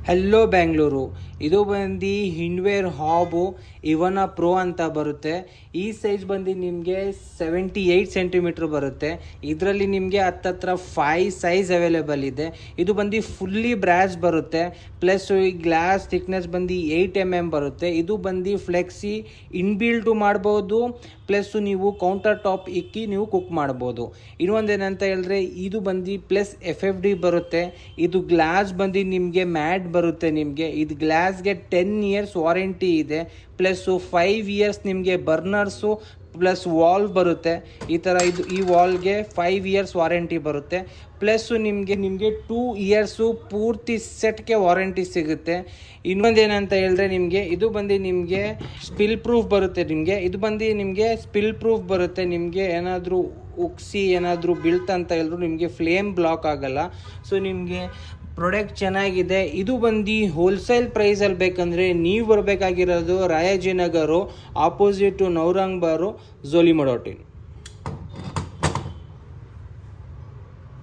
Hello Bengaluru. ಇದು ಬಂದು ಹಿಂಡ್ವೇರ್ ಹಾಬು ಇವನ ಪ್ರೋ ಅಂತ ಬರುತ್ತೆ. ಈ ಸೈಜ್ ಬಂದು ನಿಮಗೆ 78 ಸೆಂಟಿಮೀಟ್ರ್ ಬರುತ್ತೆ. ಇದರಲ್ಲಿ ನಿಮಗೆ ಹತ್ತತ್ರ 5 ಸೈಜ್ ಅವೈಲೇಬಲ್ ಇದೆ. ಇದು ಬಂದು ಫುಲ್ಲಿ ಬ್ರಾಸ್ ಬರುತ್ತೆ. ಪ್ಲಸ್ ಈ ಗ್ಲಾಸ್ ಥಿಕ್ನೆಸ್ ಬಂದು 8 mm ಬರುತ್ತೆ. ಇದು ಬಂದು ಫ್ಲೆಕ್ಸಿ ಇನ್ಬಿಲ್ಟು ಮಾಡ್ಬೋದು. ಪ್ಲಸ್ ನೀವು ಕೌಂಟರ್ ಟಾಪ್ ಇಕ್ಕಿ ನೀವು ಕುಕ್ ಮಾಡ್ಬೋದು. ಇನ್ನೊಂದೇನಂತ ಹೇಳಿದ್ರೆ ಇದು ಬಂದು ಪ್ಲಸ್ FFD ಬರುತ್ತೆ. ಇದು ಗ್ಲಾಸ್ ಬಂದು ನಿಮಗೆ ಮ್ಯಾಟ್ ಬರುತ್ತೆ. ನಿಮಗೆ ಇದು ಗ್ಲಾಸ್ಗೆ 10 years ವಾರಂಟಿ ಇದೆ. ಪ್ಲಸ್ಸು 5 years ನಿಮಗೆ ಬರ್ನರ್ಸು ಪ್ಲಸ್ ವಾಲ್ ಬರುತ್ತೆ. ಈ ಥರ ಈ ವಾಲ್ಗೆ 5 years ವಾರಂಟಿ ಬರುತ್ತೆ. ಪ್ಲಸ್ಸು ನಿಮಗೆ 2 years ಪೂರ್ತಿ ಸೆಟ್ಗೆ ವಾರಂಟಿ ಸಿಗುತ್ತೆ. ಇನ್ನೊಂದೇನಂತ ಹೇಳಿದ್ರೆ ನಿಮಗೆ ಇದು ಬಂದು ನಿಮಗೆ ಸ್ಪಿಲ್ ಪ್ರೂಫ್ ಬರುತ್ತೆ. ನಿಮಗೆ ಸ್ಪಿಲ್ ಪ್ರೂಫ್ ಬರುತ್ತೆ. ನಿಮಗೆ ಏನಾದರೂ ಉಕ್ಸಿ ಏನಾದರೂ ಬೀಳ್ತಂತ ಹೇಳಿದ್ರು ನಿಮಗೆ ಫ್ಲೇಮ್ ಬ್ಲಾಕ್ ಆಗಲ್ಲ. ಸೊ ನಿಮಗೆ ಪ್ರಾಡಕ್ಟ್ ಚೆನ್ನಾಗಿದೆ. ಇದು ಬಂದು ಹೋಲ್ಸೇಲ್ ಪ್ರೈಸಲ್ಲಿ ಬೇಕಂದರೆ ನೀವು ಬರಬೇಕಾಗಿರೋದು ರಾಯಾಜಿನಗರು, ಆಪೋಸಿಟು ನೌರಂಗ್ ಬಾರು, ಝೋಲಿಮಡೋಟಿನ್.